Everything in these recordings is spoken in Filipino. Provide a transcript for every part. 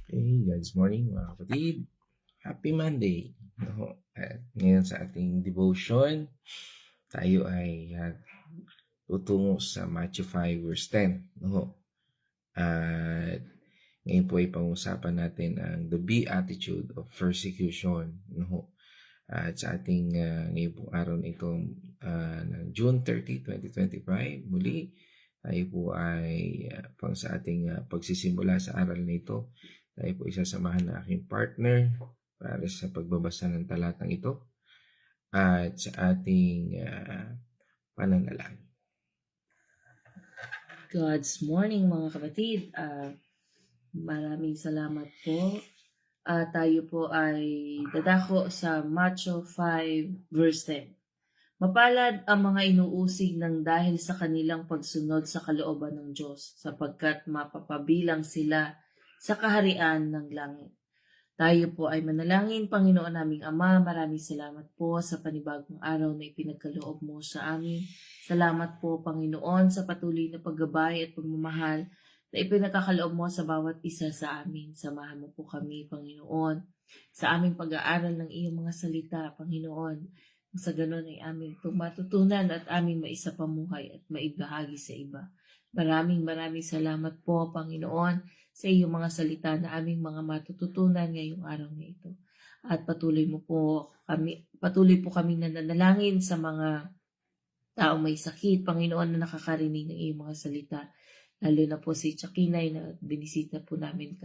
Hey, God's morning mga kapatid. Happy Monday. No? At ngayon sa ating devotion, tayo ay tutungo sa Matthew 5 verse 10. No? At ngayon po ay pag-usapan natin ang the beatitude of persecution. No? At sa ating ngayon pong araw na ito, ng June 30, 2025, muli tayo po ay pang sa ating pagsisimula sa aral na ito. Tayo po isasamahan ng aking partner para sa pagbabasa ng talatang ito at sa ating pananalangin. God's morning mga kapatid. Maraming salamat po. Tayo po ay dadako sa Matthew 5 verse 10. Mapalad ang mga inuusig ng dahil sa kanilang pagsunod sa kalooban ng Diyos, sapagkat mapapabilang sila sa kaharian ng langit. Tayo po ay manalangin. Panginoon naming Ama, maraming salamat po sa panibagong araw na ipinagkaloob mo sa amin. Salamat po, Panginoon, sa patuloy na paggabay at pagmamahal na ipinagkakaloob mo sa bawat isa sa amin. Samahan mo po kami, Panginoon, sa aming pag-aaral ng iyong mga salita, Panginoon. Sa ganon ay aming matutunan at aming maisapamuhay at maibahagi sa iba. Maraming salamat po, Panginoon, sa iyong mga salita na aming mga matututunan ngayong araw na ito. At patuloy po kami nananalangin sa mga taong may sakit, Panginoon, na nakakarinig ng iyong mga salita. Lalo na po si Chakinay na binisita po namin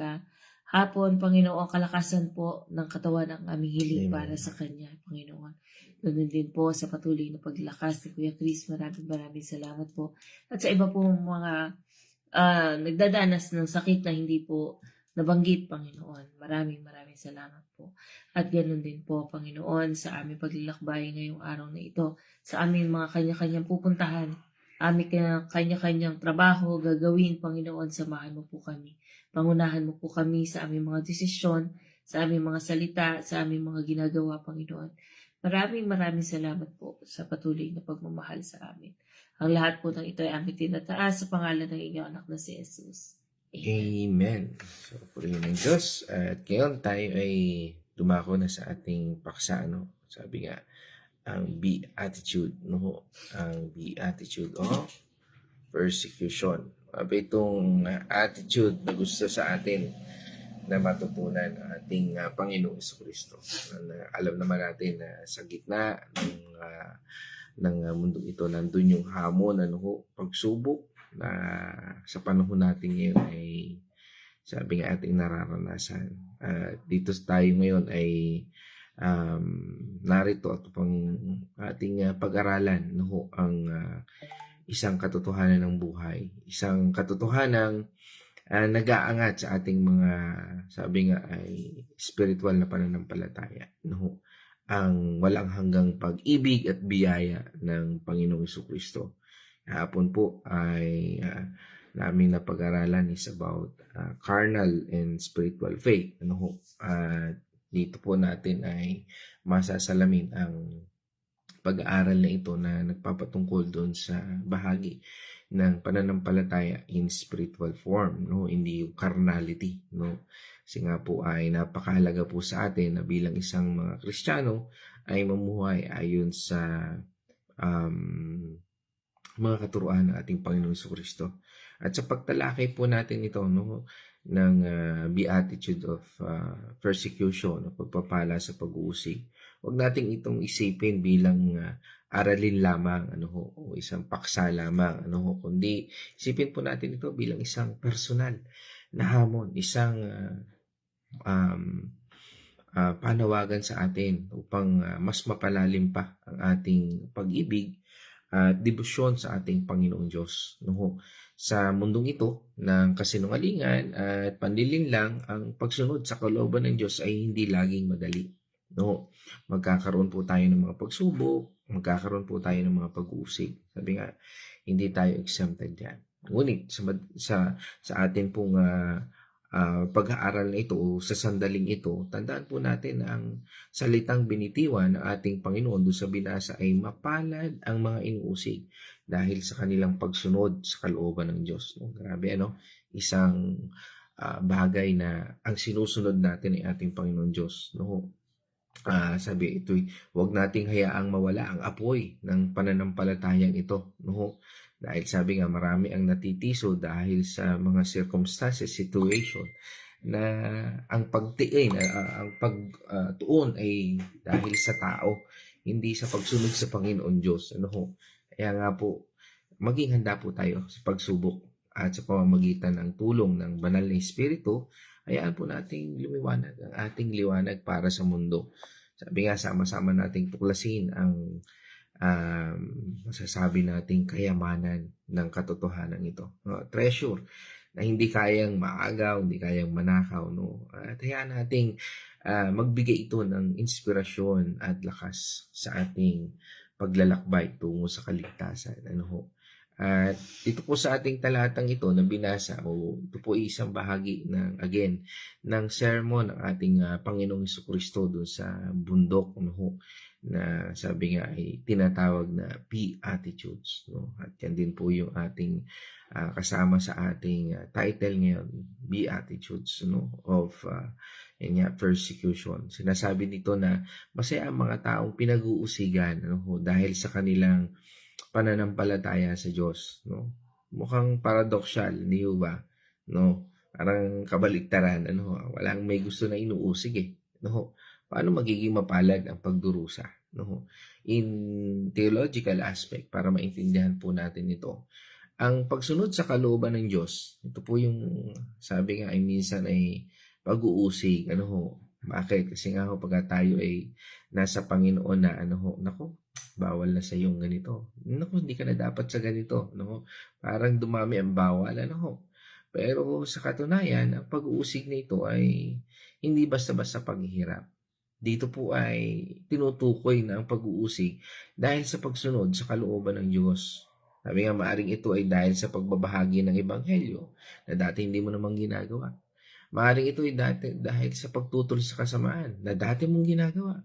hapon, Panginoon, kalakasan po ng katawan ng aming hiling Amen. para sa Kanya, Panginoon. Ganun din po sa patuloy na paglakas ni Kuya Chris. Maraming salamat po. At sa iba po mga nagdadanas ng sakit na hindi po nabanggit, Panginoon. Maraming salamat po. At ganoon din po, Panginoon, sa aming paglalakbay ngayong araw na ito, sa aming mga kanya-kanyang pupuntahan, aming kanya-kanyang trabaho gagawin, Panginoon, samahan mo po kami. Pangunahan mo po kami sa aming mga desisyon, sa aming mga salita, sa aming mga ginagawa, Panginoon. Maraming salamat po sa patuloy na pagmamahal sa amin. Ang lahat po ng ito ay aming tinataas sa pangalan ng inyong anak na si Jesus. Amen. So, purihin ng Diyos. At ngayon tayo ay dumako na sa ating paksa. No? Sabi nga, ang beatitude. No? Ang beatitude of persecution. Sabi itong attitude na gusto sa atin na matutunan ng ating Panginoong Jesucristo. Alam naman natin na sa gitna ng mundo ito, nandun yung hamon, pagsubok na sa panahon natin ngayon ay sabi nga ating nararanasan. Dito tayo ngayon ay narito at pang ating pag-aralan ang isang katotohanan ng buhay. Isang katotohanan nag-aangat sa ating mga, sabi nga ay spiritual na pananampalataya. No? Ang walang hanggang pag-ibig at biyaya ng Panginoong Jesucristo. Hapon po ay namin napag-aralan is about carnal and spiritual faith. Dito po natin ay masasalamin ang pag-aaral na ito na nagpapatungkol doon sa bahagi ng pananampalataya in spiritual form, no? Hindi yung carnality, no? Kasi nga po ay napakahalaga po sa atin na bilang isang mga Kristiyano ay mamuhay ayon sa mga katuruan ng ating Panginoong Jesucristo. At sa pagtalakay po natin ito, no, ng beatitude of persecution, o pagpapala sa pag-uusig, huwag nating itong isipin bilang aralin lamang, o isang paksa lamang, kundi isipin po natin ito bilang isang personal na hamon, isang panawagan sa atin upang mas mapalalim pa ang ating pag-ibig at debosyon sa ating Panginoong Diyos. Sa mundong ito ng kasinungalingan at panlilinlang, ang pagsunod sa kalooban ng Diyos ay hindi laging madali. Magkakaroon po tayo ng mga pagsubok, magkakaroon po tayo ng mga pag-uusig. Sabi nga, hindi tayo exempted dyan. Ngunit sa atin pong pag-aaral na ito o sa sandaling ito, tandaan po natin na ang salitang binitiwan ng ating Panginoon doon sa binasa ay mapalad ang mga inuusig dahil sa kanilang pagsunod sa kalooban ng Diyos. Grabe, isang bagay na ang sinusunod natin ay ating Panginoon Diyos, no? Sabi ito'y huwag nating hayaang mawala ang apoy ng pananampalatayang ito, no? Dahil sabi nga marami ang natitiso dahil sa mga circumstances, situation na ang pagtiin, ang pagtuon ay dahil sa tao, hindi sa pagsunod sa Panginoon Diyos, ano ho? Kaya nga po, maging handa po tayo sa pagsubok at sa pamamagitan ng tulong ng banal na Espiritu, hayaan po nating lumiwanag ang ating liwanag para sa mundo. Sabi nga, sama-sama nating tuklasin ang masasabi nating kayamanan ng katotohanan ito. No? Treasure na hindi kayang maagaw, hindi kayang manakaw. No? At hayaan nating magbigay ito ng inspirasyon at lakas sa ating paglalakbay tungo sa kaligtasan. Ano ho? At dito po sa ating talatang ito na binasa, ito po isang bahagi ng sermon ng ating Panginoong Jesucristo doon sa bundok, no, na sabi nga ay tinatawag na Beatitudes, no? At yan din po yung ating kasama sa ating title ngayon, Beatitudes, no, of persecution. Sinasabi nito na masaya ang mga taong pinag-uusigan, no, dahil sa kanilang pananampalataya sa Diyos, no? Mukhang paradoxal, di ba? No? Parang kabaliktaran, ano? Walang may gusto na inuusig eh, no? Paano magiging mapalad ang pagdurusa, no? In theological aspect, para maintindihan po natin ito, ang pagsunod sa kalooban ng Diyos, ito po yung sabi nga ay minsan ay pag-uusig, ano ho? Bakit? Kasi nga ho, pagka tayo ay nasa Panginoon na ano ho, nako, bawal na sa yung ganito. Naku, hindi ka na dapat sa ganito. No? Parang dumami ang bawal. Ano ho? Pero sa katunayan, ang pag-uusig na ito ay hindi basta-basta paghihirap. Dito po ay tinutukoy na ang pag-uusig dahil sa pagsunod sa kalooban ng Diyos. Sabi nga, maaring ito ay dahil sa pagbabahagi ng Ebanghelyo na dati hindi mo namang ginagawa. Maaring ito ay dahil sa pagtutol sa kasamaan na dati mong ginagawa.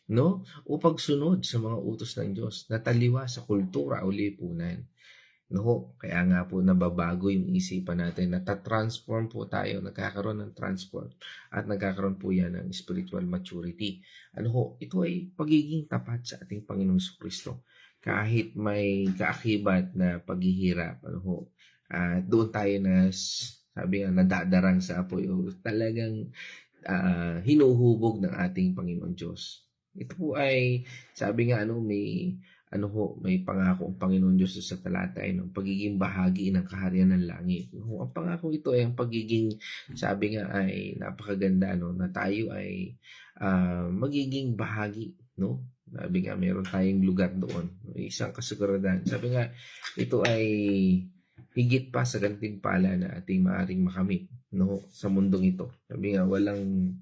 No? O pagsunod sa mga utos ng Diyos na taliwa sa kultura o lipunan. No? Kaya nga po nababago yung isipan natin, natatransform po tayo, nagkakaroon ng transform at nagkakaroon po yan ng spiritual maturity. Ano ho? Ito ay pagiging tapat sa ating Panginoong Jesucristo. Kahit may kaakibat na paghihirap, ano ho? Doon tayo na sabi nga nadadarang sa apoy o talagang hinuhubog ng ating Panginoon Diyos. Ito po ay, sabi nga may pangako ang Panginoon Diyos sa talata ay ng pagiging bahagi ng kaharian ng langit. No, ang pangako ito ay ang pagiging, sabi nga ay napakaganda, no, na tayo ay magiging bahagi, no? Sabi nga meron tayong lugar doon, isang kasiguradaan. Sabi nga ito ay higit pa sa gantimpala na ating maaring makamit, no, sa mundong ito. Sabi nga walang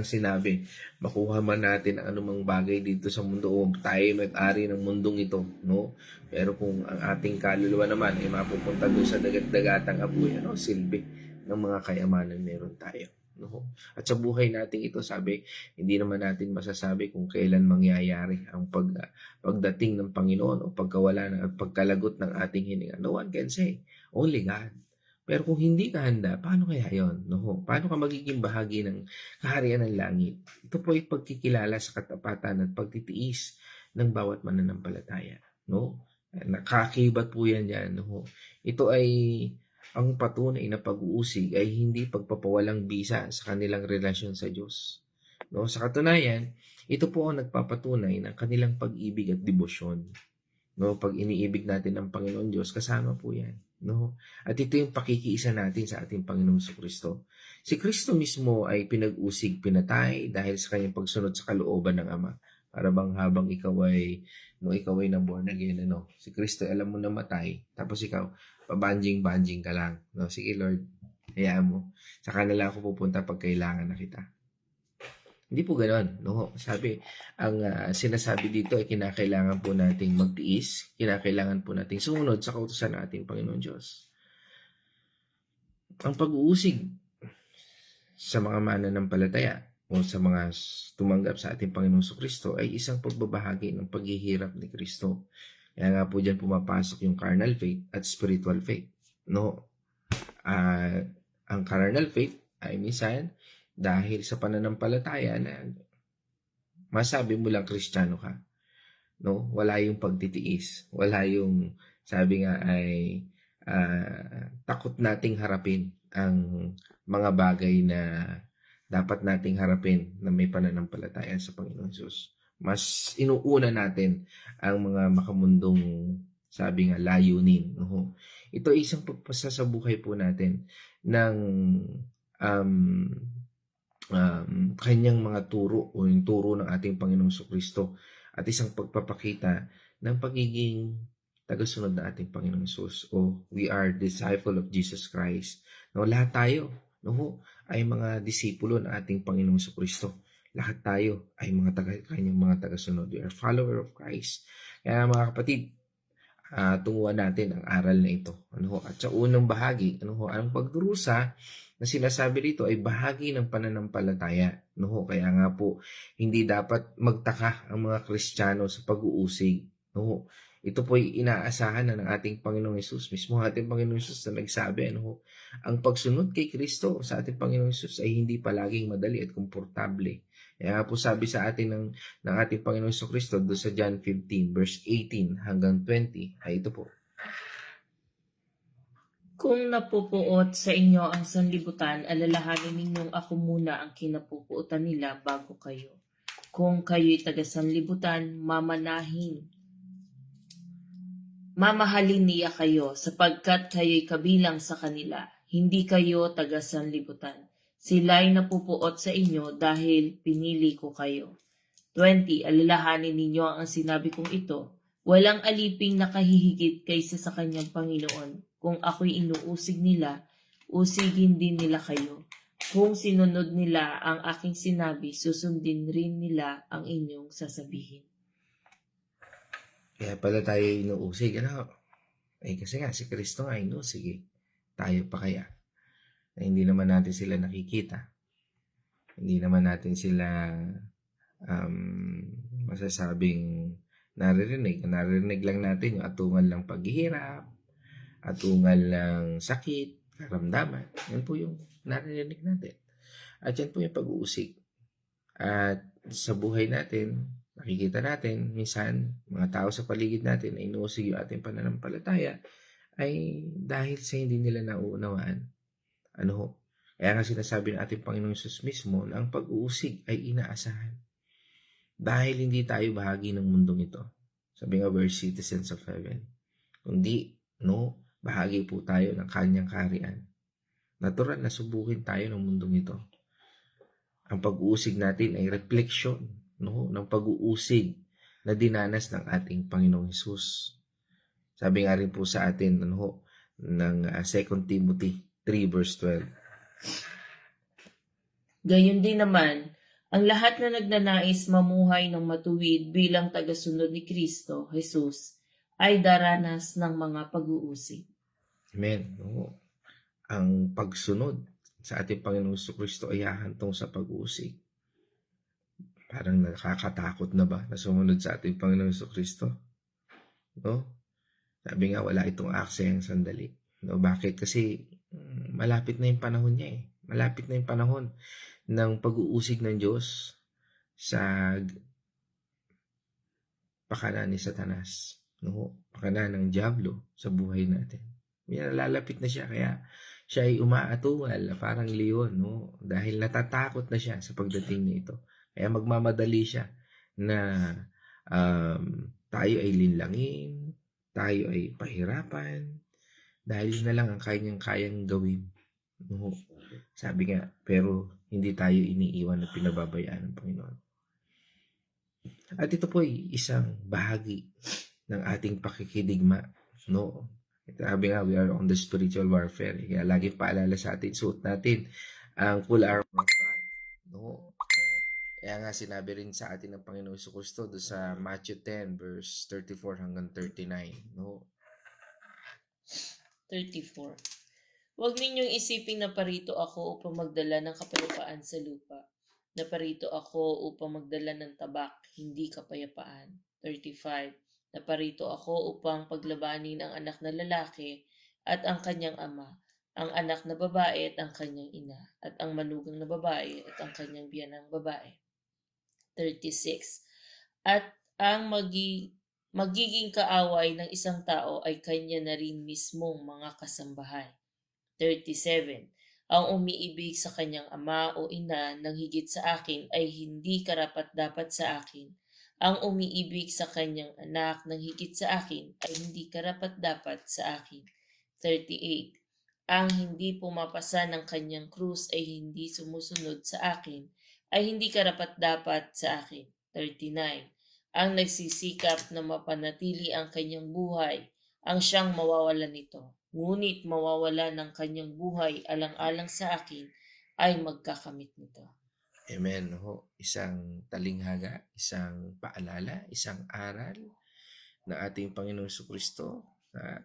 sinabi, makuha man natin ang anumang bagay dito sa mundo o tayo may-ari ng mundong ito, no? Pero kung ang ating kaluluwa naman ay mapupunta doon sa dagat-dagatang apoy, ano, silbi ng mga kayamanan meron tayo, no? At sa buhay natin ito, sabi, hindi naman natin masasabi kung kailan mangyayari ang pagdating ng Panginoon o pagkawala at pagkalagot ng ating hininga. No one can say, only God. Pero kung hindi ka handa, paano kaya yon? No? Paano ka magiging bahagi ng kaharian ng langit? Ito po ay pagkikilala sa katapatan at pagtitiis ng bawat mananampalataya. No? Nakakibat po yan dyan. No? Ito ay ang patunay na pag-uusig ay hindi pagpapawalang bisa sa kanilang relasyon sa Diyos. No? Sa katunayan, ito po ang nagpapatunay ng kanilang pag-ibig at debosyon. No? Pag iniibig natin ang Panginoon Diyos, kasama po yan. No? At ito yung pakikiisa natin sa ating Panginoong Jesucristo. Si Kristo mismo ay pinag-usig, pinatay dahil sa kanyang pagsunod sa kalooban ng Ama. Para bang habang ikaw ay na born again, ano? Si Kristo alam mo na matay, tapos ikaw pabanjing-banjing ka lang. No? Sige Lord, hayaan mo. Saka na lang ako pupunta pag kailangan na kita. Hindi po ganoon, no? Sabi, ang sinasabi dito ay kinakailangan po nating magtiis, kinakailangan po nating sumunod sa kautusan ng ating Panginoon Diyos. Ang pag-uusig sa mga mananampalataya o sa mga tumanggap sa ating Panginoong Jesucristo ay isang pagbabahagi ng paghihirap ni Kristo. Kaya nga po dyan pumapasok yung carnal faith at spiritual faith, no? ang carnal faith ay minsan dahil sa pananampalataya na masabi mo lang Kristiyano ka, no? Wala yung pagtitiis, wala yung sabi nga ay takot nating harapin ang mga bagay na dapat nating harapin na may pananampalataya sa Panginoon Hesus. Mas inuuna natin ang mga makamundong sabi nga layunin. No? Ito ay isang pagpasa sa buhay po natin ng um, kanyang mga turo o yung turo ng ating Panginoong Kristo at isang pagpapakita ng pagiging tagasunod ng ating Panginoong Hesus o we are disciple of Jesus Christ. No, lahat tayo ay mga disipulo ng ating Panginoong Kristo. Lahat tayo ay kanyang mga tagasunod. We are follower of Christ. Kaya mga kapatid, tunguhan natin ang aral na ito. At sa unang bahagi, ang pagdurusa na sinasabi rito ay bahagi ng pananampalataya. Kaya nga po, hindi dapat magtaka ang mga Kristiyano sa pag-uusig. Ito po ay inaasahan na ng ating Panginoong Hesus. Mismo ating Panginoong Hesus na nagsabi, ang pagsunod kay Kristo sa ating Panginoong Hesus ay hindi palaging madali at komportable. Kaya po sabi sa atin ng ating Panginoong Kristo doon sa John 15 verse 18 hanggang 20 ay ito po. Kung napupuot sa inyo ang sanlibutan, alalahanin ninyong ako muna ang kinapupuotan nila bago kayo. Kung kayo'y taga-sanlibutan, mamahalin niya kayo sapagkat kayo'y kabilang sa kanila. Hindi kayo taga-sanlibutan. Sila'y napupuot sa inyo dahil pinili ko kayo. 20. Alalahanin ninyo ang sinabi kong ito. Walang aliping nakahihigit kaysa sa kanyang Panginoon. Kung ako'y inuusig nila, usigin din nila kayo. Kung sinunod nila ang aking sinabi, susundin rin nila ang inyong sasabihin. Kaya pala tayo inuusig. Kasi nga si Kristo nga inuusig. Tayo pa kaya? Na hindi naman natin sila nakikita. Hindi naman natin sila masasabing naririnig. Naririnig lang natin yung atungal ng paghihirap, atungal ng sakit, karamdaman. Yan po yung naririnig natin. At yan po yung pag-uusig. At sa buhay natin, nakikita natin, minsan, mga tao sa paligid natin ay inuusig yung ating pananampalataya ay dahil sa hindi nila nauunawaan. Kaya nga sinasabi ng ating Panginoong Hesus mismo na ang pag-uusig ay inaasahan. Dahil hindi tayo bahagi ng mundong ito. Sabi nga, we're citizens of heaven. Kundi, bahagi po tayo ng kanyang kaharian. Natural na subukin tayo ng mundong ito. Ang pag-uusig natin ay reflection ng pag-uusig na dinanas ng ating Panginoong Hesus. Sabi nga rin po sa atin ng 2 Timothy 3 verse 12. Gayon din naman, ang lahat na nagnanais mamuhay ng matuwid bilang tagasunod ni Kristo, Jesus, ay daranas ng mga pag-uusig. Amen. Ang pagsunod sa ating Panginoong Kristo ay hahantong sa pag-uusig. Parang nakakatakot na ba na sumunod sa ating Panginoong Kristo? Sabi nga, wala itong aksayang sandali. Bakit? Kasi malapit na yung panahon niya eh. Malapit na yung panahon ng pag-uusig ng Diyos sa pakana ni Satanas. Pakana ng Diablo sa buhay natin. Nalalapit na siya, kaya siya ay umaatungal parang leon, dahil natatakot na siya sa pagdating nito. Kaya magmamadali siya na tayo ay linlangin, tayo ay pahirapan, dahil na lang ang kayang gawin. Sabi nga, pero hindi tayo iniiwan at pinababayaan ng Panginoon. At ito po ay isang bahagi ng ating pakikidigma. Sabi nga, we are on the spiritual warfare. Kaya lagi paalala sa atin, suot natin ang full armor of God. Kaya nga sinabi rin sa atin ng Panginoong Kristo doon sa Matthew 10 verse 34 hanggang 39. 34. Huwag ninyong isiping na parito ako upang magdala ng kapayapaan sa lupa. Na parito ako upang magdala ng tabak, hindi kapayapaan. 35. Na parito ako upang paglabanin ang anak na lalaki at ang kanyang ama. ang anak na babae at ang kanyang ina, at ang manugang na babae at ang kanyang biyanang babae. 36. At ang magiging kaaway ng isang tao ay kanya na rin mismong mga kasambahay. 37. Ang umiibig sa kanyang ama o ina ng higit sa akin ay hindi karapat-dapat sa akin. Ang umiibig sa kanyang anak ng higit sa akin ay hindi karapat-dapat sa akin. 38. Ang hindi pumapasa ng kanyang krus ay hindi sumusunod sa akin ay hindi karapat-dapat sa akin. 39. Ang nagsisikap na mapanatili ang kanyang buhay ang siyang mawawalan nito. Ngunit mawawala ng kanyang buhay alang-alang sa akin ay magkakamit nito. Amen. Ho. Isang talinghaga, isang paalala, isang aral ng ating Panginoong Kristo.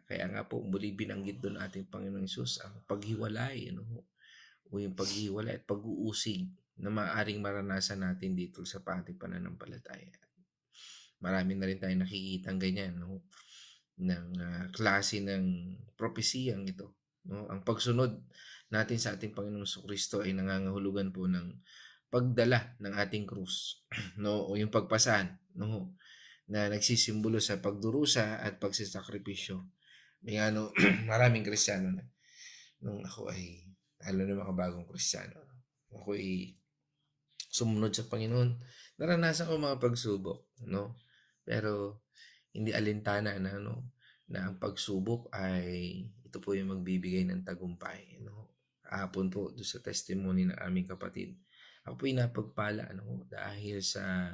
Kaya nga po muli binanggit doon ating Panginoong Isus ang paghiwalay, o yung paghiwalay at pag-uusig na maaaring maranasan natin dito sa ating pananampalataya. Marami na rin tayong nakikitang ganyan, ng klase ng propesiyang ito. Ang pagsunod natin sa ating Panginoong Kristo ay nangangahulugan po ng pagdala ng ating krus, o yung pagpasan, na nagsisimbolo sa pagdurusa at pagsasakripisyo. May maraming Kristiyano na nung ako ay, lalo na mga bagong Kristiyano, ako ay sumunod sa Panginoon, naranasan ko mga pagsubok, pero hindi alintana na na ang pagsubok ay ito po yung magbibigay ng tagumpay. Kahapon po doon sa testimony ng aming kapatid, ako po yung napagpala dahil sa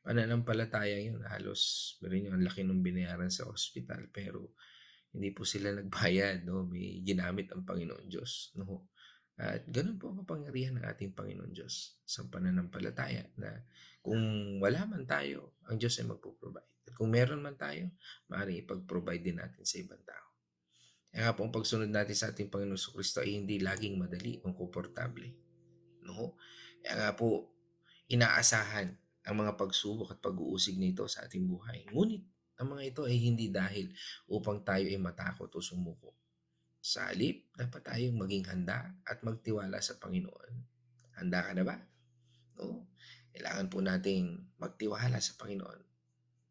pananampalataya yun. Halos rin yung laki ng binayaran sa ospital, pero hindi po sila nagbayad. May ginamit ang Panginoon Diyos. At ganun po ang kapangyarihan ng ating Panginoon Diyos sa pananampalataya, na kung wala man tayo, ang Diyos ay magpo-provide. At kung meron man tayo, maaaring ipag-provide din natin sa ibang tao. Kaya nga po ang pagsunod natin sa ating Panginoon Kristo ay hindi laging madali o komportable. Kaya nga po, inaasahan ang mga pagsubok at pag-uusig nito sa ating buhay. Ngunit ang mga ito ay hindi dahil upang tayo ay matakot o sumuko. Sa halip, dapat tayong maging handa at magtiwala sa Panginoon. Handa ka na ba? Kailangan po nating magtiwala sa Panginoon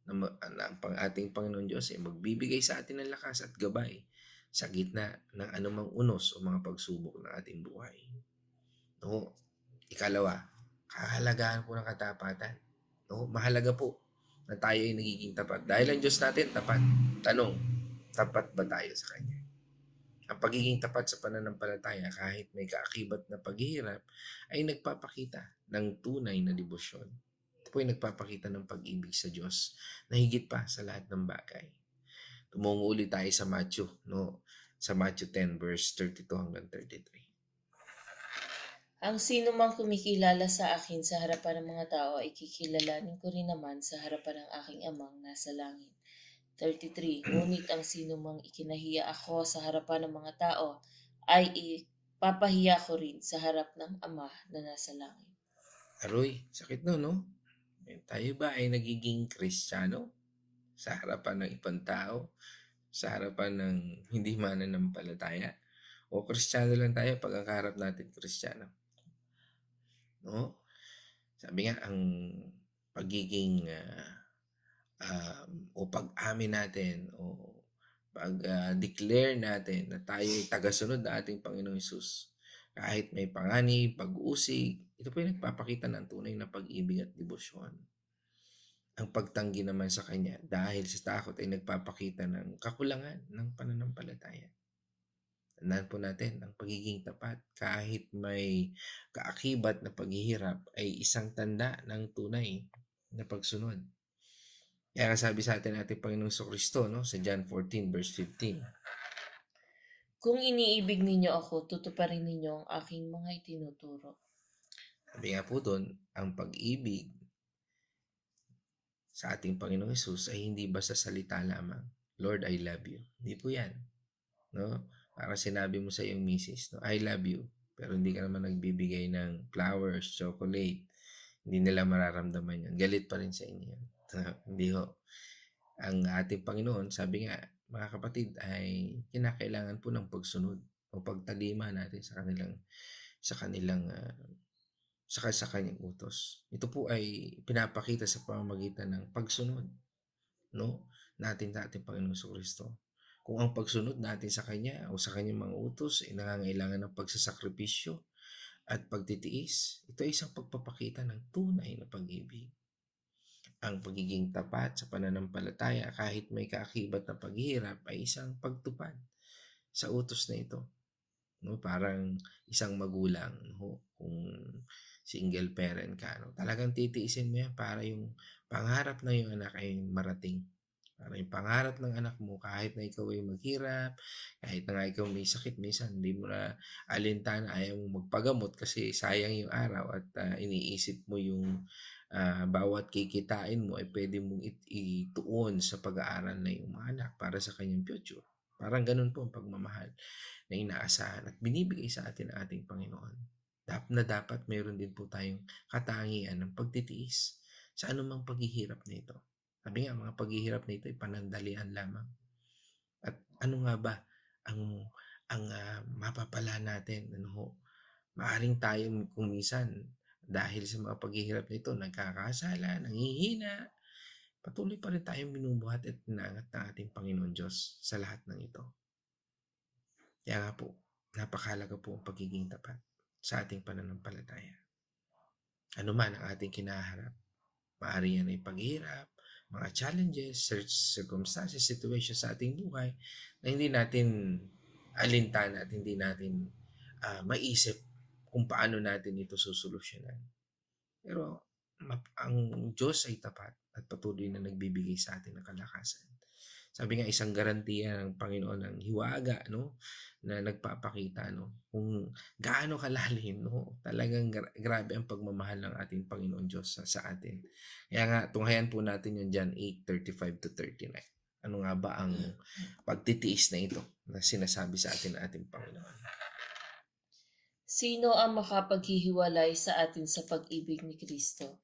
na ang ating Panginoon Diyos ay magbibigay sa atin ng lakas at gabay sa gitna ng anumang unos o mga pagsubok ng ating buhay. Ikalawa, kahalagahan po ng katapatan. Mahalaga po na tayo ay nagiging tapat. Dahil ang Diyos natin tapat. Tanong, tapat ba tayo sa Kanya? Ang pagiging tapat sa pananampalataya kahit may kaakibat na paghihirap ay nagpapakita ng tunay na debosyon. Ito po ay nagpapakita ng pag-ibig sa Diyos na higit pa sa lahat ng bagay. Tumungo ulit tayo sa Matthew, sa Matthew 10 verse 32 hanggang 33. Ang sino mang kumikilala sa akin sa harapan ng mga tao ay kikilalanin ko rin naman sa harapan ng aking amang nasa langit. 33. Ngunit ang sino mang ikinahiya ako sa harapan ng mga tao ay ipapahiya ko rin sa harap ng Ama na nasa langit. Aroy, sakit no? Tayo ba ay nagiging Kristiyano sa harapan ng ibang tao? Sa harapan ng hindi mananampalataya? O Kristiyano lang tayo pag ang kaharap natin Kristiyano? Sabi nga, ang pagiging o pag-amin natin o pag-declare natin na tayo ay tagasunod na ating Panginoong Hesus, kahit may panganib, pag-uusig, ito po yung nagpapakita ng tunay na pag-ibig at debosyon. Ang pagtanggi naman sa Kanya dahil sa takot ay nagpapakita ng kakulangan ng pananampalataya. Tandaan po natin, ang pagiging tapat kahit may kaakibat na paghihirap ay isang tanda ng tunay na pagsunod. Kaya sabi sa atin ating Panginoong Kristo, sa John 14 verse 15. Kung iniibig ninyo ako, tutuparin ninyo ang aking mga itinuturo. Sabi nga po doon, ang pag-ibig sa ating Panginoong Hesus ay hindi basta salita lamang. Lord, I love you. Hindi po yan. Para sinabi mo sa iyong misis, I love you. Pero hindi ka naman nagbibigay ng flowers, chocolate. Hindi nila mararamdaman yan. Galit pa rin sa inyo yan. Hindi ho. Ang ating Panginoon, sabi nga, mga kapatid, ay kinakailangan po ng pagsunod o pagtalima natin sa kanilang sa kanyang utos. Ito po ay pinapakita sa pamamagitan ng pagsunod, no, natin sa ating Panginoong Jesucristo. Kung ang pagsunod natin sa Kanya o sa Kanyang mga utos ay nangangailangan ng pagsasakripisyo at pagtitiis, ito ay isang pagpapakita ng tunay na pag-ibig. Ang pagiging tapat sa pananampalataya kahit may kaakibat na paghihirap ay isang pagtupad sa utos na ito. No, parang isang magulang, no, kung single parent ka, no, talagang titiisin mo yan para yung pangarap ng yung anak ay marating. Para yung pangarap ng anak mo, kahit na ikaw ay maghirap, kahit na nga ikaw may sakit, minsan hindi mo na alintana, ayaw mo magpagamot kasi sayang yung araw at iniisip mo yung bawat kikitain mo ay pwede mong ituon sa pag-aaral na yung mga anak para sa kanyang future. Parang ganun po ang pagmamahal na inaasahan at binibigay sa atin ng ating Panginoon. Dapat mayroon din po tayong katangian ng pagtitiis sa anumang paghihirap na ito. Sabi nga, mga paghihirap na ito ay panandalian lamang. At ano nga ba ang mapapala natin? Ano ho? Maaring tayo kung minsan dahil sa mga paghihirap nito nagkakasala, nanghihina, patuloy pa rin tayong binubuhat at inaangat ng ating Panginoon Diyos sa lahat ng ito. Kaya nga po, napakahalaga po ang pagiging tapat sa ating pananampalataya. Ano man ang ating kinaharap, maaari yan ay paghihirap, mga challenges, circumstances, situations sa ating buhay na hindi natin alintana at hindi natin maisip kung paano natin ito susolusyonan. Pero ang Diyos ay tapat at patuloy na nagbibigay sa atin ng kalakasan. Sabi nga, isang garantiya ng Panginoon ng hiwaga, no, na nagpapakita, no, kung gaano kalalim, no, talagang grabe ang pagmamahal ng ating Panginoon Diyos sa atin. Kaya nga, tunghayan po natin yung John 8:35-39. Ano nga ba ang pagtitiis na ito na sinasabi sa atin ng ating Panginoon? Sino ang makapaghihiwalay sa atin sa pag-ibig ni Kristo?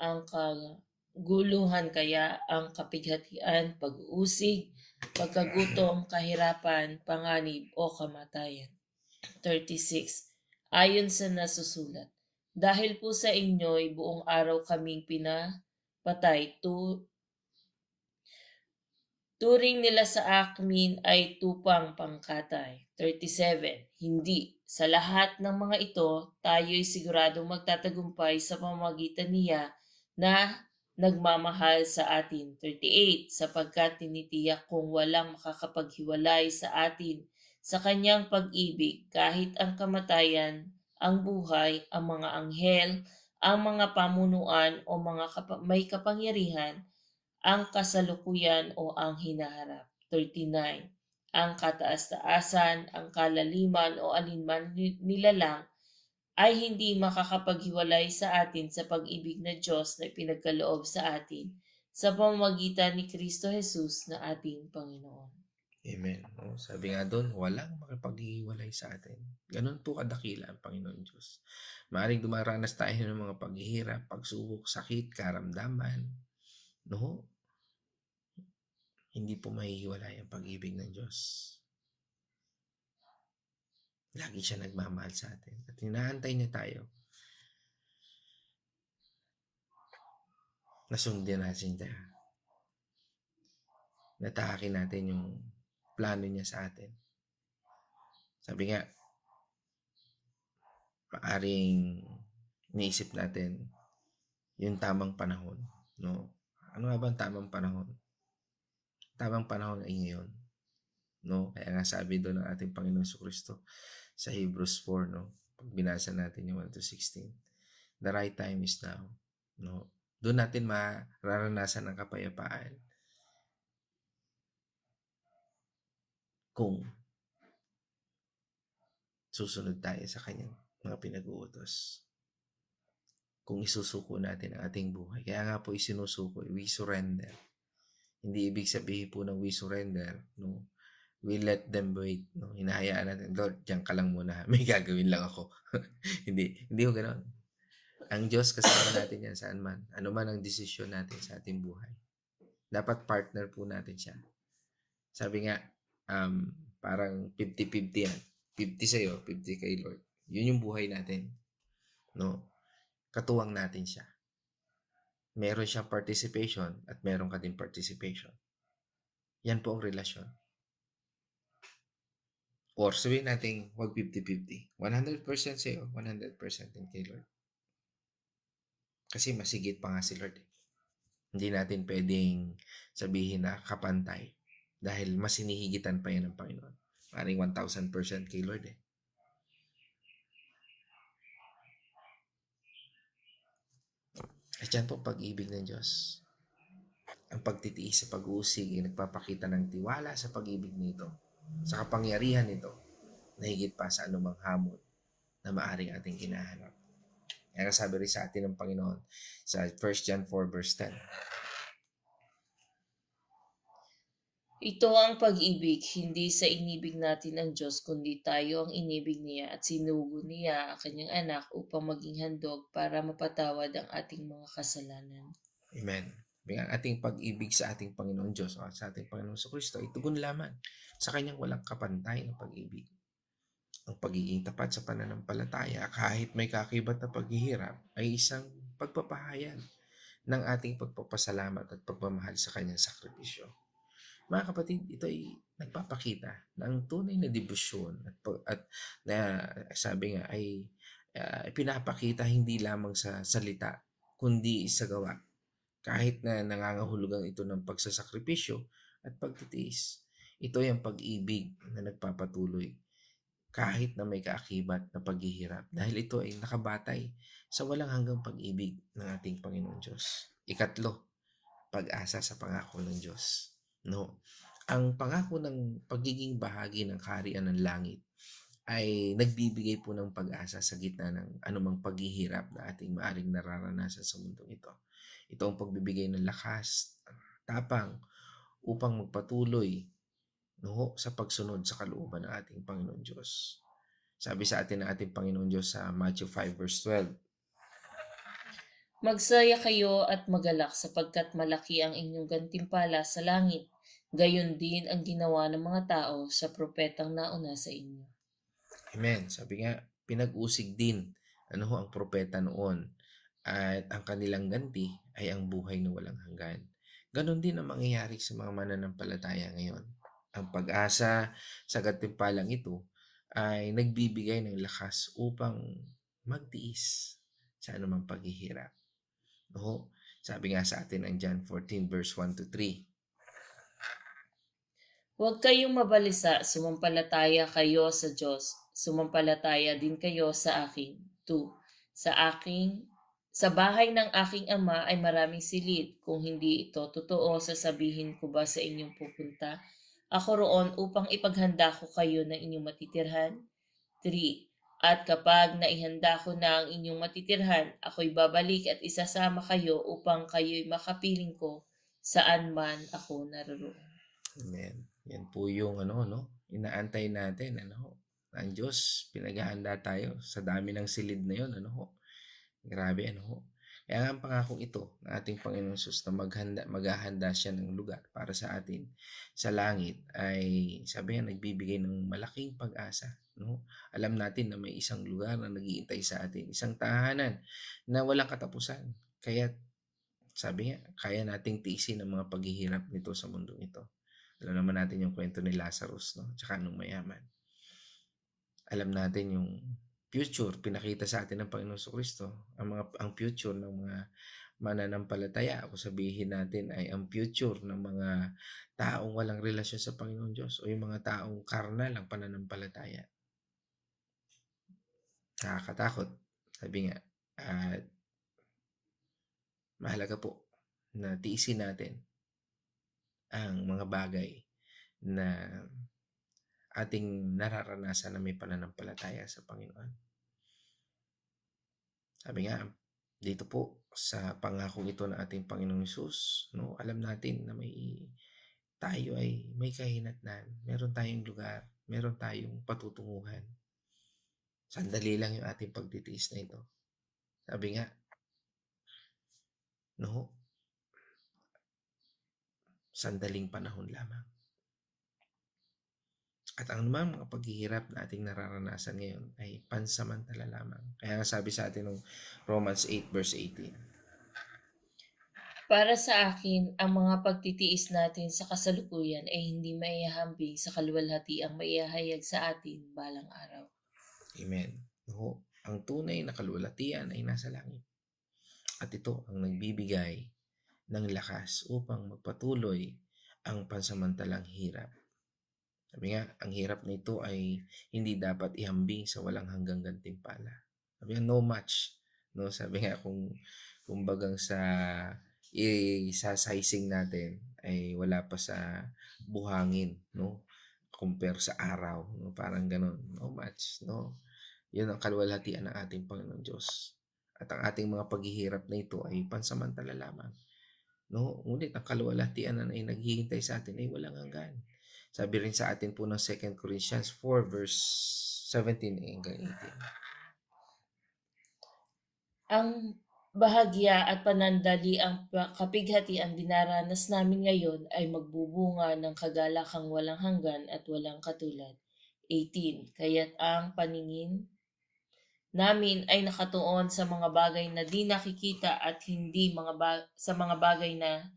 Ang kaguluhan kaya, ang kapighatian, pag-uusig, pagkagutom, kahirapan, panganib o kamatayan. 36. Ayon sa nasusulat, dahil po sa inyo'y buong araw kaming pinapatay, turing nila sa amin ay tupang pangkatay. 37. Hindi. Sa lahat ng mga ito, tayo'y siguradong magtatagumpay sa pamamagitan niya na nagmamahal sa atin. 38. Sapagkat tinitiyak kung walang makakapaghiwalay sa atin sa kanyang pag-ibig, kahit ang kamatayan, ang buhay, ang mga anghel, ang mga pamunuan o mga may kapangyarihan, ang kasalukuyan o ang hinaharap. 39. Ang kataas-taasan, ang kalaliman o alinman nilalang ay hindi makakapaghiwalay sa atin sa pag-ibig na Diyos na pinagkaloob sa atin sa pamamagitan ni Kristo Jesus na ating Panginoon. Amen. No? Sabi nga doon, walang makipaghiwalay sa atin. Ganun po kadakila ang Panginoon Diyos. Maaaring dumaranas tayo ng mga paghihirap, pagsubok, sakit, karamdaman. No? Hindi po mahihiwalay ang pag-ibig ng Diyos. Lagi siya nagmamahal sa atin. At hinaantay niya tayo. Nasundin natin siya. Natahakin natin yung plano niya sa atin. Sabi nga, maaring naisip natin yung tamang panahon. No? Ano nga ba ang tamang panahon? Tamang panahon ay ngayon. No? Kaya nga sabi doon ng ating Panginoon Jesucristo sa Hebrews 4, no? Pag binasa natin yung 1-16, the right time is now. No? Doon natin mararanasan ang kapayapaan. Kung susunod tayo sa kanyang mga pinag-uutos. Kung isusuko natin ang ating buhay. Kaya nga po isinusuko, we surrender. Hindi ibig sabihin po ng we surrender, no? We let them wait, no? Hinahayaan natin, Lord, diyan ka lang muna. May gagawin lang ako. hindi ko ganoon. Ang Diyos kasama natin yan saan man. Ano man ang desisyon natin sa ating buhay. Dapat partner po natin siya. Sabi nga, parang 50-50 yan. 50 sa'yo, 50 kay Lord. Yun yung buhay natin. No? Katuwang natin siya. Meron siyang participation at meron ka din participation. Yan po ang relasyon. Or sabihin natin, wag 50-50. 100% sa'yo, 100% din kay Lord. Kasi masigit pa nga si Lord. Hindi natin pwedeng sabihin na kapantay dahil mas hinihigitan pa yan ng Panginoon. Maring 1,000% kay Lord eh. At yan po pag-ibig ng Diyos. Ang pagtitiis sa pag-uusig ay nagpapakita ng tiwala sa pag-ibig nito, sa kapangyarihan nito, na higit pa sa anumang hamon na maaring ating hinahanap. Kaya sabi rin sa atin ng Panginoon sa 1 John 4 verse 10. Ito ang pag-ibig, hindi sa inibig natin ang Diyos, kundi tayo ang inibig niya at sinugo niya ang kanyang anak upang maging handog para mapatawad ang ating mga kasalanan. Amen. Ang ating pag-ibig sa ating Panginoon Diyos o sa ating Panginoon sa Kristo ay tugon lamang sa kanyang walang kapantay na pag-ibig. Ang pagiging tapat sa pananampalataya kahit may kakibat na paghihirap ay isang pagpapahayag ng ating pagpapasalamat at pagmamahal sa kanyang sakripisyo. Mga kapatid, ito ay nagpapakita ng tunay na debosyon at na sabi nga ay pinapakita hindi lamang sa salita kundi sa gawa. Kahit na nangangahulugan ito ng pagsasakripisyo at pagtitiis, ito ay ang pag-ibig na nagpapatuloy kahit na may kaakibat na paghihirap dahil ito ay nakabatay sa walang hanggang pag-ibig ng ating Panginoon Diyos. Ikatlo, pag-asa sa pangako ng Diyos. No, ang pangako ng pagiging bahagi ng kaharian ng langit ay nagbibigay po ng pag-asa sa gitna ng anumang paghihirap na ating maaring nararanasan sa mundong ito. Ito ang pagbibigay ng lakas, tapang upang magpatuloy sa pagsunod sa kalooban ng ating Panginoon Diyos. Sabi sa atin ng ating Panginoon Diyos sa Matthew 5 verse 12, Magsaya kayo at magalak sapagkat malaki ang inyong gantimpala sa langit. Gayon din ang ginawa ng mga tao sa propetang nauna sa inyo. Amen. Sabi nga, pinag-usig din ang propeta noon at ang kanilang ganti ay ang buhay na walang hanggan. Ganon din ang mangyayari sa mga mananampalataya ngayon. Ang pag-asa sa gantimpalang ito ay nagbibigay ng lakas upang magtiis sa anumang paghihirap. No? Sabi nga sa atin ang John 14 verse 1 to 3. Huwag kayong mabalisa, sumampalataya kayo sa Diyos. Sumampalataya din kayo sa akin. 2. Sa bahay ng aking ama ay maraming silid. Kung hindi ito totoo, sasabihin ko ba sa inyong pupunta? Ako roon upang ipaghanda ko kayo ng inyong matitirhan. 3. At kapag naihanda ko na ang inyong matitirhan, ako'y babalik at isasama kayo upang kayo'y makapiling ko saan man ako naroon. Amen. Yan po yung inaantay natin, ang Diyos, pinaghahanda tayo sa dami ng silid na yun, Grabe, Kaya nga ang pangakong ito ng ating Panginoon Jesus na maghahanda siya ng lugar para sa atin sa langit ay sabi nga nagbibigay ng malaking pag-asa, Alam natin na may isang lugar na nag-iintay sa atin, isang tahanan na walang katapusan. Kaya sabi nga, kaya nating tiisin ang mga paghihirap nito sa mundong ito. Alam naman natin yung kwento ni Lazarus, tsaka nung mayaman. Alam natin yung future, pinakita sa atin ng Panginoon Kristo. Ang future ng mga mananampalataya, o sabihin natin ay ang future ng mga taong walang relasyon sa Panginoon Diyos o yung mga taong karnal ang pananampalataya. Nakakatakot. Sabi nga, at mahalaga po na tiisin natin ang mga bagay na ating nararanasan na may pananampalataya sa Panginoon. Sabi nga, dito po sa pangako ito ng ating Panginoong Hesus, alam natin na tayo ay may kahinatnan, meron tayong lugar, meron tayong patutunguhan. Sandali lang yung ating pagtitiis na ito. Sabi nga, sandaling panahon lamang. At ang mga paghihirap na ating nararanasan ngayon ay pansamantala lamang. Kaya nga sabi sa atin ng Romans 8 verse 18. Para sa akin, ang mga pagtitiis natin sa kasalukuyan ay hindi maihahambing sa kaluwalhatiang maihahayag sa atin balang araw. Amen. No, ang tunay na kaluwalhatian ay nasa langit. At ito ang nagbibigay ng lakas upang magpatuloy ang pansamantalang hirap. Sabi nga, ang hirap nito ay hindi dapat ihambing sa walang hanggang gantimpala. Sabi nga, no match. No, sabi nga kung bagang sa isa-sizing natin ay wala pa sa buhangin, no? Compare sa araw, no? Parang ganun. No match, no? Yun ang kaluwalhatian ng ating Panginoon Diyos. At ang ating mga paghihirap na ito ay pansamantala lamang. No? Ngunit ang kaluwalhatian na ay naghihintay sa atin ay walang hanggan. Sabi rin sa atin po ng 2 Corinthians 4 verse 17 hanggang 18. Ang bahagya at panandali ang kapighatiang dinaranas namin ngayon ay magbubunga ng kagalakang walang hanggan at walang katulad. 18. Kaya't ang paningin namin ay nakatuon sa mga bagay na di nakikita at hindi sa mga bagay na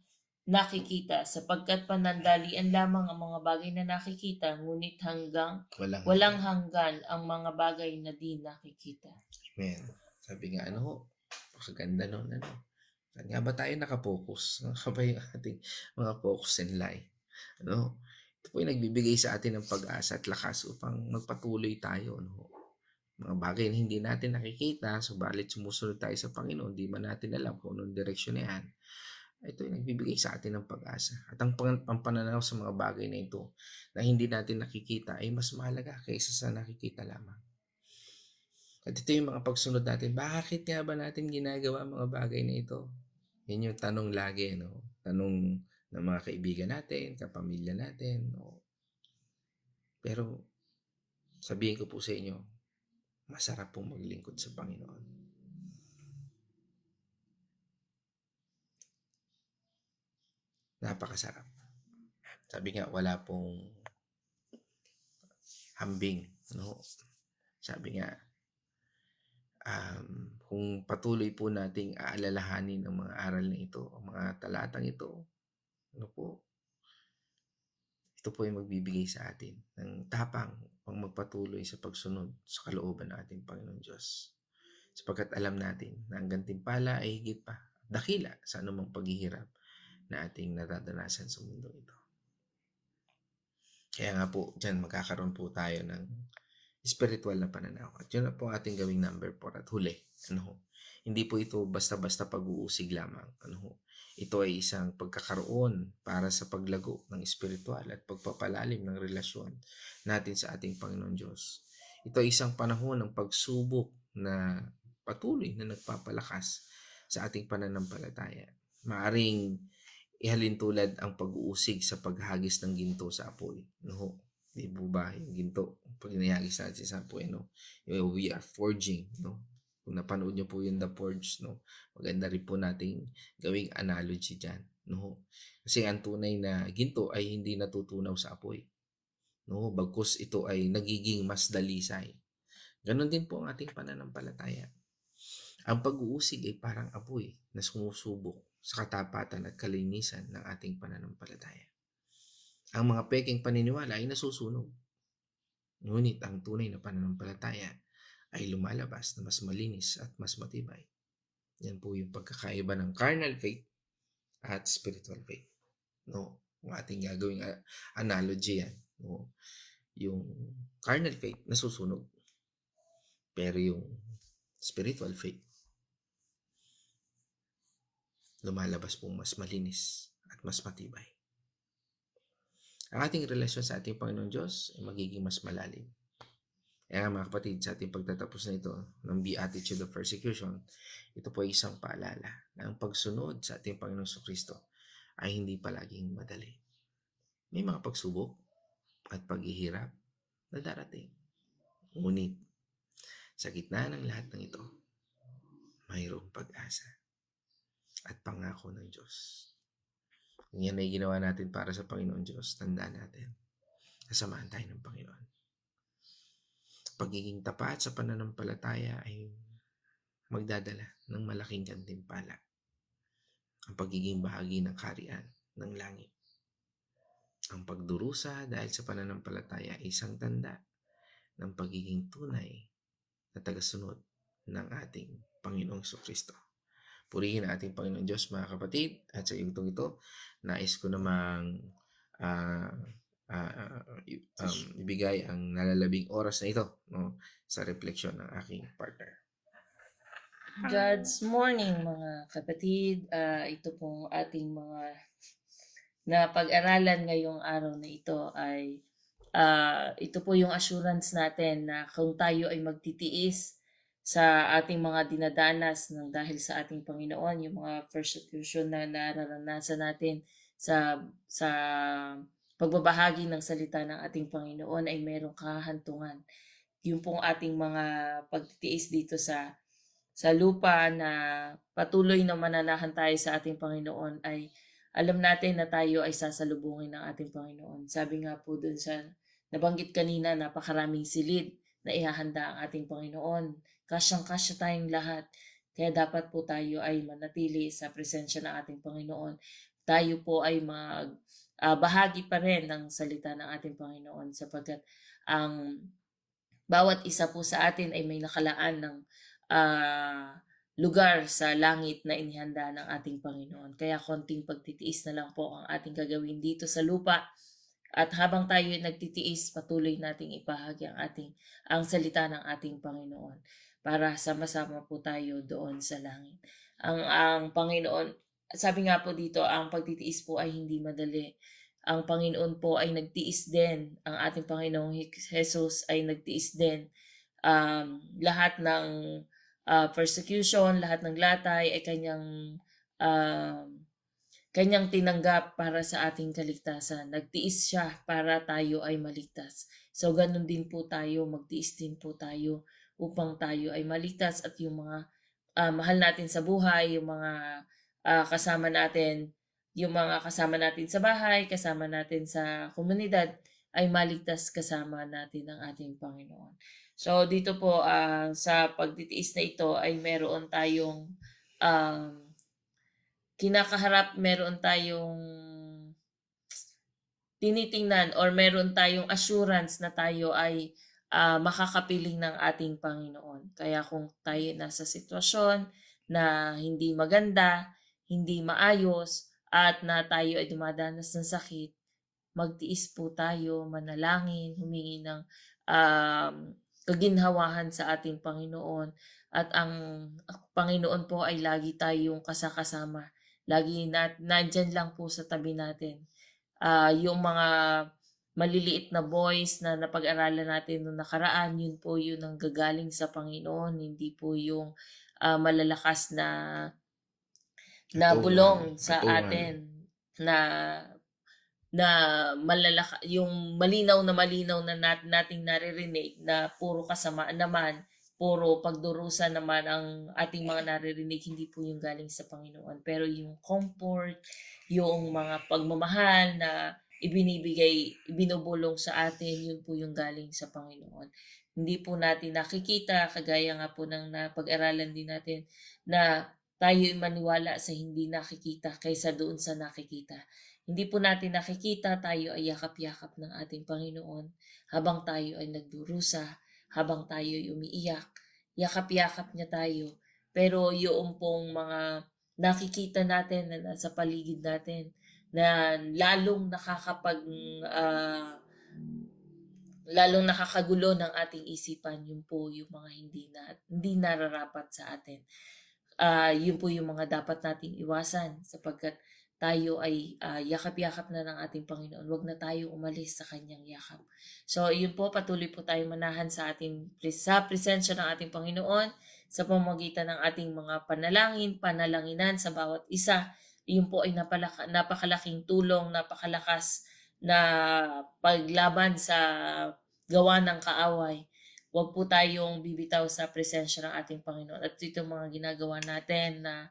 nakikita, sapagkat panandalian lamang ang mga bagay na nakikita, ngunit hanggang walang hanggan ang mga bagay na di nakikita. Amen. Sabi nga, pakaganda nun, Saan nga ba tayo nakapokus? Ano ba yung ating mga focus in life? Ito po yung nagbibigay sa atin ng pag-asa at lakas upang magpatuloy tayo, mga bagay na hindi natin nakikita, subalit sumusunod tayo sa Panginoon, di man natin alam kung anong direksyon na yan. Ito ay nagbibigay sa atin ng pag-asa. At ang pananaw sa mga bagay na ito na hindi natin nakikita ay mas mahalaga kaysa sa nakikita lamang. At ito yung mga pagsunod natin. Bakit nga ba natin ginagawa ang mga bagay na ito? Yan yung tanong lagi, Tanong ng mga kaibigan natin, kapamilya natin, Pero sabihin ko po sa inyo, masarap pong maglingkod sa Panginoon. Napakasarap. Sabi nga, wala pong hambing, Sabi nga, kung patuloy po nating aalalahanin ang mga aral na ito, ang mga talatang ito, ito po ay magbibigay sa atin ng tapang pang magpatuloy sa pagsunod sa kalooban ng ating Panginoon Diyos. Sapagkat alam natin na ang gantimpala ay higit pa dakila sa anumang paghihirap na ating nararanasan sa mundo ito. Kaya nga po, dyan magkakaroon po tayo ng spiritual na pananaw. At yun na po ating gawing number 4 at huli. Hindi po ito basta-basta pag-uusig lamang. Ito ay isang pagkakaroon para sa paglago ng spiritual at pagpapalalim ng relasyon natin sa ating Panginoon Diyos. Ito ay isang panahon ng pagsubok na patuloy na nagpapalakas sa ating pananampalataya. Maaring ihalintulad ang pag-uusig sa paghagis ng ginto sa apoy. Di po ba yung ginto? Pag inihagis natin sa apoy, we are forging, Kung napanood nyo po yung The Forge, maganda rin po nating gawing analogy dyan, Kasi ang tunay na ginto ay hindi natutunaw sa apoy, Bagkus ito ay nagiging mas dalisay. Ganon din po ang ating pananampalataya. Ang pag-uusig ay parang apoy na sumusubok sa katapatan at kalinisan ng ating pananampalataya. Ang mga peking paniniwala ay nasusunog. Ngunit ang tunay na pananampalataya ay lumalabas na mas malinis at mas matibay. Yan po yung pagkakaiba ng carnal faith at spiritual faith. Kung ating gagawing analogy yan. Yung carnal faith nasusunog. Pero yung spiritual faith lumalabas pong mas malinis at mas matibay. Ang ating relasyon sa ating Panginoon Diyos ay magiging mas malalim. Kaya mga kapatid, sa ating pagtatapos na ito ng Beatitude of Persecution, ito po ay isang paalala na ang pagsunod sa ating Panginoon Kristo ay hindi palaging madali. May mga pagsubok at paghihirap na darating. Ngunit, sa gitna ng lahat ng ito, mayroong pag-asa at pangako ng Diyos. Kung yan ay ginawa natin para sa Panginoon Diyos, tandaan natin, Kasamahan tayo ng Panginoon. Pagiging tapat sa pananampalataya ay magdadala ng malaking gantimpala. Ang pagiging bahagi ng kaharian ng langit. Ang pagdurusa dahil sa pananampalataya ay isang tanda ng pagiging tunay na tagasunod ng ating Panginoong Kristo. Purihin ang ating Panginoon Diyos, mga kapatid, at sa yugtong ito, nais ko namang ibigay ang nalalabing oras na ito, no, sa refleksyon ng aking partner. God's morning, mga kapatid. Ito pong ating mga napag-aralan ngayong araw na ito ay ito po yung assurance natin na kung tayo ay magtitiis sa ating mga dinadanas ng dahil sa ating Panginoon, yung mga persecution na nararanasan natin sa pagbabahagi ng salita ng ating Panginoon ay merong kahantungan. Yung pong ating mga pagtitiis dito sa lupa na patuloy na mananahan tayo sa ating Panginoon ay alam natin na tayo ay sasalubungin ng ating Panginoon. Sabi nga po dun sa nabanggit kanina, napakaraming silid na ihahanda ang ating Panginoon. Kasyang-kasya tayong lahat. Kaya dapat po tayo ay manatili sa presensya ng ating Panginoon. Tayo po ay bahagi pa rin ng salita ng ating Panginoon sapagkat ang bawat isa po sa atin ay may nakalaan ng lugar sa langit na inihanda ng ating Panginoon. Kaya konting pagtitiis na lang po ang ating gagawin dito sa lupa. At habang tayo ay nagtitiis, patuloy nating ipahagi ang salita ng ating Panginoon para sama-sama po tayo doon sa langit. Ang Panginoon, sabi nga po dito, ang pagtitiis po ay hindi madali. Ang Panginoon po ay nagtiis din. Ang ating Panginoong Jesus ay nagtiis din. Lahat ng persecution, lahat ng latay ay kanyang tinanggap para sa ating kaligtasan. Nagtiis siya para tayo ay maligtas. So ganun din po tayo, magtiis din po tayo upang tayo ay maligtas at yung mga mahal natin sa buhay, yung mga kasama natin sa bahay, kasama natin sa komunidad ay maligtas kasama natin ang ating Panginoon. So dito po sa pagtitiis na ito ay meron tayong kinakaharap, meron tayong tinitingnan or meron tayong assurance na tayo ay makakapiling ng ating Panginoon. Kaya kung tayo nasa sitwasyon na hindi maganda, hindi maayos, at na tayo ay dumadanas ng sakit, magtiis po tayo, manalangin, humingi ng kaginhawahan sa ating Panginoon. At ang Panginoon po ay lagi tayong kasakasama. Lagi nandyan lang po sa tabi natin. Yung mga maliliit na boys na napag-aralan natin noong nakaraan, yun po yun ang gagaling sa Panginoon. Hindi po yung malalakas na bulong sa atin na yung malinaw na nating naririnig na puro kasamaan naman, puro pagdurusa naman ang ating mga naririnig, hindi po yung galing sa Panginoon. Pero yung comfort, yung mga pagmamahal na ibinubulong sa atin, yun po yung galing sa Panginoon. Hindi po natin nakikita, kagaya nga po ng napag-aralan din natin, na tayo maniwala sa hindi nakikita kaysa doon sa nakikita. Hindi po natin nakikita, tayo ay yakap-yakap ng ating Panginoon habang tayo ay nagdurusa, habang tayo ay umiiyak. Yakap-yakap niya tayo. Pero yung pong mga nakikita natin na nasa paligid natin na lalong nakakagulo ng ating isipan, yun po yung mga hindi nararapat sa atin. Yun po yung mga dapat nating iwasan sapagkat tayo ay yakap-yakap na ng ating Panginoon. Huwag na tayo umalis sa kanyang yakap. So, yun po, patuloy po tayo manahan sa presensya ng ating Panginoon sa pamamagitan ng ating mga panalanginan sa bawat isa. Yun po ay napakalaking tulong, napakalakas na paglaban sa gawa ng kaaway. Huwag po tayong bibitaw sa presensya ng ating Panginoon. At ito mga ginagawa natin na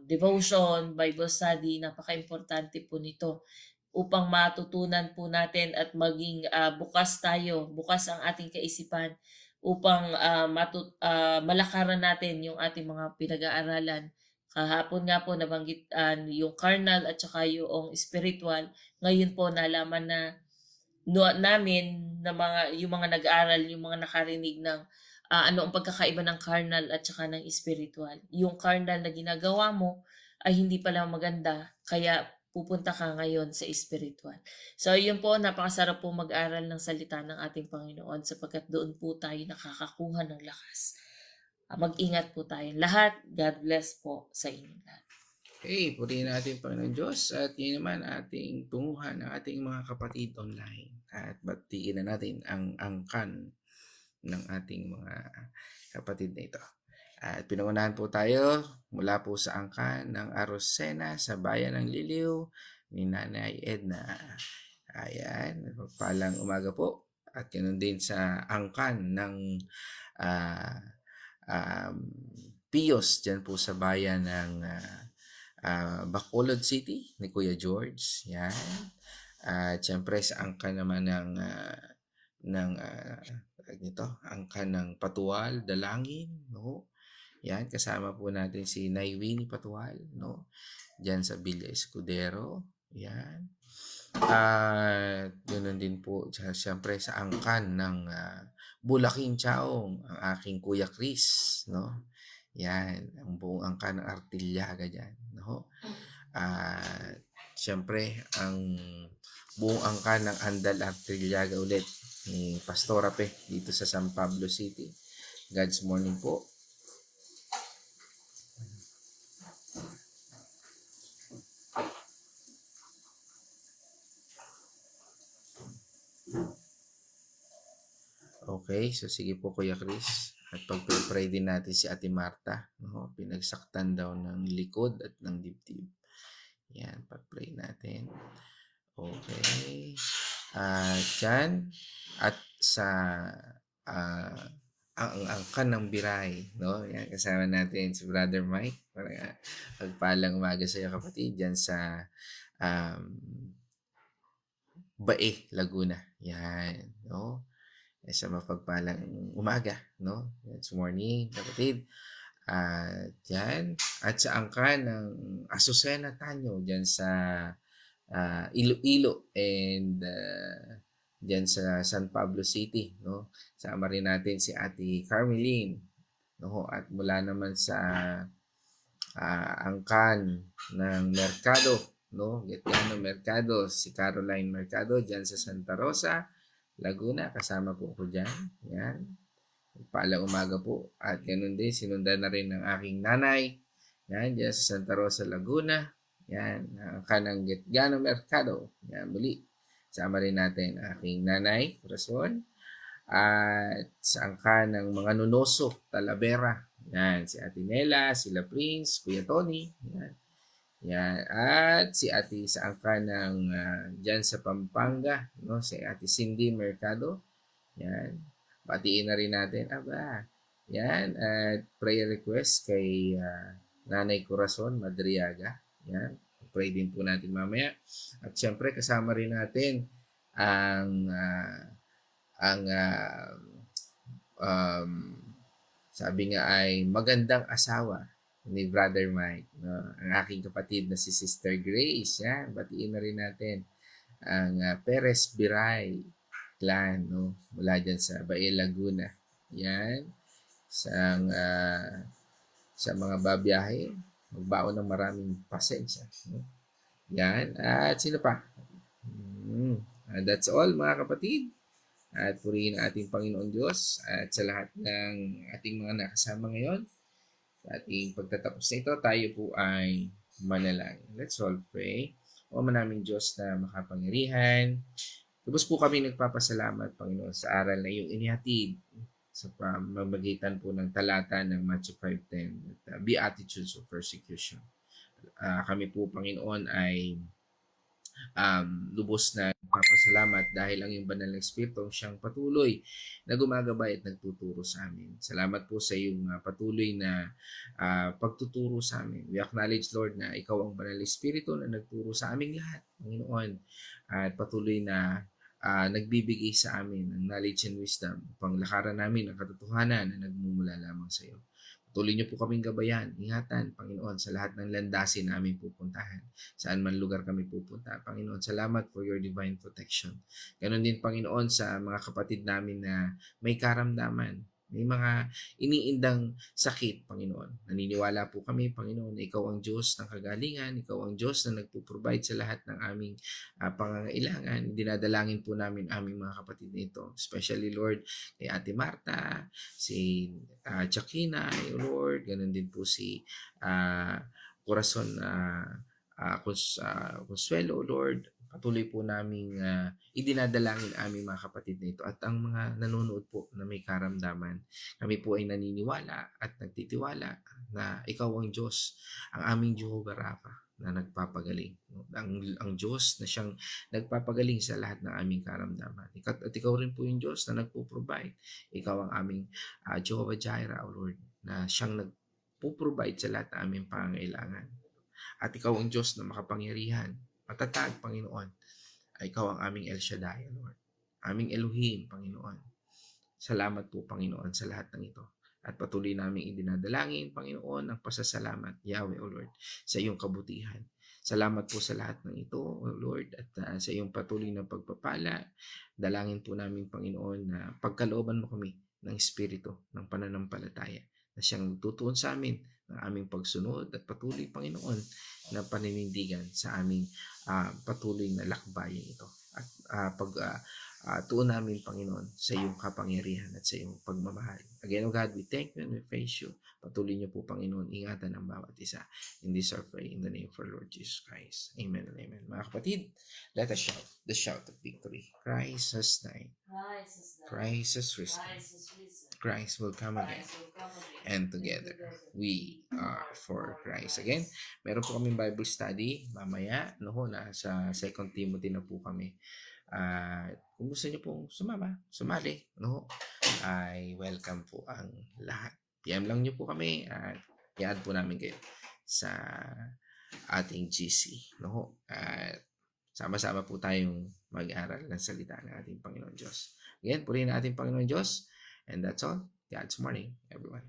devotion, Bible study, napaka-importante po nito. upang matutunan po natin at maging bukas tayo, bukas ang ating kaisipan upang malakaran natin yung ating mga pinag-aaralan. Kahapon nga po nabanggit yung carnal at saka yung spiritual. Ngayon po nalaman namin na yung mga nag-aaral, yung mga nakarinig ng ano ang pagkakaiba ng carnal at saka ng spiritual. Yung carnal na ginagawa mo ay hindi pala maganda, kaya pupunta ka ngayon sa spiritual. So yun po, napakasarap po mag-aral ng salita ng ating Panginoon sapagkat doon po tayo nakakakuha ng lakas. Mag-ingat po tayo lahat. God bless po sa inyo lahat. Okay, purihin natin Panginoon Diyos at yun naman ating tunguhan ng ating mga kapatid online at batiin na natin ang angkan ng ating mga kapatid na ito. At pinangunahan po tayo mula po sa angkan ng Arosena sa Bayan ng Liliw ni Nanay Edna. Ayan, pagpalang umaga po. At yun din sa angkan ng Pios dyan po sa bayan ng Bacolod City ni Kuya George. Yan. At syempre sa angkan naman ng angkan ng Patual, Dalangin, no? Yan, kasama po natin si Nay Winnie Patual, no? Diyan sa Villa Escudero. Yan. At ganoon din po, siyempre sa angkan ng Bulaking Chaong, ang aking Kuya Chris, no? Yan, ang buong angkan ng Artillaga dyan, no? At siyempre, ang buong angkan ng Andal Artillaga ulit ni Pastor Ape dito sa San Pablo City. God's morning po. Okay, so sige po Kuya Chris. At pag-pray din natin si Ate Marta. No? Pinagsaktan daw ng likod at ng dibdib. Yan, pag-pray natin. Okay. Dyan. At sa ang angkan ng Biray. No? Yan, kasama natin si Brother Mike. Para pagpalang umaga sa iyo kapatid. Dyan sa Bae, Laguna. Yan. No? Sa mapagpalang umaga, no? It's morning, kapatid. At yan. At sa angkan ng Azucena Tanyo, dyan sa Iloilo and dyan sa San Pablo City, no? Sama rin natin si Ate Carmeline, no? At mula naman sa angkan ng Mercado, no? Getano Mercado, si Caroline Mercado, dyan sa Santa Rosa, Laguna, kasama po ko dyan. Yan. Palang umaga po. At ganun din, sinundan na rin ng aking nanay. Yan, dyan sa Santa Rosa, Laguna. Yan, ang kanang Getgano Mercado. Yan, muli. Sama rin natin aking nanay, Rason. At sa angka ng mga Nunoso, Talavera. Yan, si Ate Nela, sila Prince, Kuya Tony. Yan. Yan. At si Ate sa angka ng dyan sa Pampanga, no? Si Ate Cindy Mercado. Yan. Batiin na rin natin. Yan. At prayer request kay Nanay Corazon Madriaga. Yan. Pray din po natin mamaya. At syempre kasama rin natin ang sabi nga ay magandang asawa ni Brother Mike, no? Ang aking kapatid na si Sister Grace. Yan, batiin na rin natin ang Perez Biray clan, no? Mula dyan sa Bae, Laguna. Yan. Sa mga babiyahe, magbaon ng maraming pasensya, no? Yan. At sino pa? That's all mga kapatid. At purihin ang ating Panginoon Diyos at sa lahat ng ating mga nakasama ngayon. Sa ating pagtatapos na ito, tayo po ay manalangin. Let's all pray. O manaming Diyos na makapangyarihan, lubos po kami nagpapasalamat, Panginoon, sa aral na iyong inihatid sa pamamagitan po ng talata ng Matthew 5:10 at Beatitudes of Persecution. Kami po, Panginoon, ay lubos na papasalamat dahil ang iyong banal na Espiritu ang siyang patuloy na gumagabay at nagtuturo sa amin. Salamat po sa iyong patuloy na pagtuturo sa amin. We acknowledge, Lord, na ikaw ang banal na Espiritu na nagturo sa aming lahat, Panginoon, at patuloy na nagbibigay sa amin ng knowledge and wisdom upang lakaran namin ang katotohanan na nagmumula lamang sa iyo. Patuloy niyo po kaming gabayan, ingatan, Panginoon, sa lahat ng landasin na aming pupuntahan. Saan man lugar kami pupunta. Panginoon, salamat for your divine protection. Ganon din, Panginoon, sa mga kapatid namin na may karamdaman. May mga iniindang sakit, Panginoon. Naniniwala po kami, Panginoon, na ikaw ang Diyos ng kagalingan, ikaw ang Diyos na nagpo-provide sa lahat ng aming pangangailangan. Dinadalangin po namin aming mga kapatid nito. Especially, Lord, kay Ate Marta, si Chakina, Lord, ganun din po si Corazon Consuelo, Lord. Patuloy po naming idinadalangin aming mga kapatid nito at ang mga nanonood po na may karamdaman. Kami po ay naniniwala at nagtitiwala na ikaw ang Diyos, ang aming Jehovah Rapha na nagpapagaling. Ang Diyos na siyang nagpapagaling sa lahat ng aming karamdaman. At ikaw rin po yung Diyos na nagpo-provide. Ikaw ang aming Jehovah Jireh, O Lord, na siyang nagpo-provide sa lahat ng aming pangangailangan. At ikaw ang Diyos na makapangyarihan, matatag, Panginoon. Ikaw ang aming El Shaddai, Lord. Aming Elohim, Panginoon. Salamat po, Panginoon, sa lahat ng ito. At patuloy namin idinadalangin, Panginoon, ang pasasalamat, Yahweh, O Lord, sa iyong kabutihan. Salamat po sa lahat ng ito, O Lord, at sa iyong patuloy na pagpapala. Dalangin po namin, Panginoon, na pagkalooban mo kami ng Espiritu, ng pananampalataya, na siyang tutuon sa amin ng aming pagsunod at patuloy, Panginoon, na paninindigan sa aming patuloy na lakbayin ito. At tuon namin, Panginoon, sa iyong kapangyarihan at sa iyong pagmamahal. Again, O God, we thank you and we praise you. Patuloy niyo po, Panginoon, ingatan ang bawat isa. In this our pray, in the name of our Lord Jesus Christ. Amen and amen. Mga kapatid, let us shout the shout of victory. Christ has died. Christ has risen. Christ will come again. And together, we are for Christ. Again, meron po kaming Bible study mamaya. Nasa 2 Timothy na po kami. Kung gusto niyo pong sumali, ay welcome po ang lahat. PM lang niyo po kami at i-add po namin kayo sa ating GC. At sama-sama po tayong mag-aral ng salita ng ating Panginoon Diyos. Again, purihin ang ating Panginoon Diyos. And that's all. God's morning, everyone.